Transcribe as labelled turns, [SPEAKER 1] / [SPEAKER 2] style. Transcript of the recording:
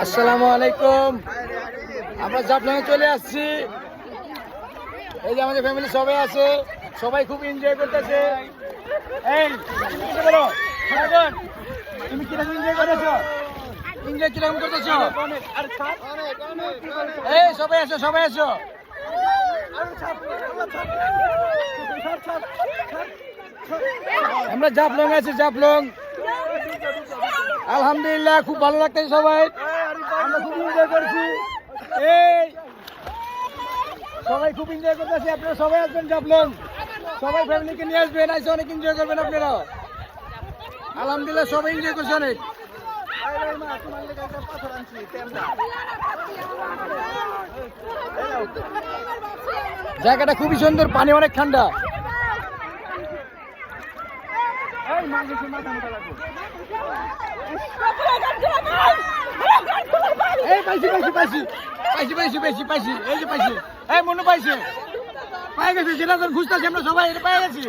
[SPEAKER 1] আসসালামু আলাইকুম। আমরা জাফলংয়ে চলে আসছি। এই যে আমাদের ফ্যামিলি সবাই আছে, সবাই খুব এনজয় করতেছে। এই বলো তুমি কিরকম এনজয় করেছো? এনজয় কিরকম করতেছো? এই সবাই এসো, সবাই এসো। আমরা জাফলং আছি, জাফলং। আলহামদুলিল্লাহ খুব ভালো লাগতেছে সবাই, আমরা খুব এনজয় করছি। এই সবাই খুব এনজয় করতেছে। আপনারা সবাই আসবেন জাফলং, সবাই ফ্যামিলিকে নিয়ে আসবেন, এসে অনেক এনজয় করবেন আপনারা। আলহামদুলিল্লাহ সবাই এনজয় করছে অনেক। জায়গাটা খুবই সুন্দর, পানি অনেক ঠান্ডা। এই পাইছি পাইছি পাইছি পাইছি পাইছি পাইছি পাইছি এই যে পাইছি। এই মনে পাইছে, পাই গেছি, যেটা খুঁজতেছি আমরা সবাই, এটা পাই গেছি।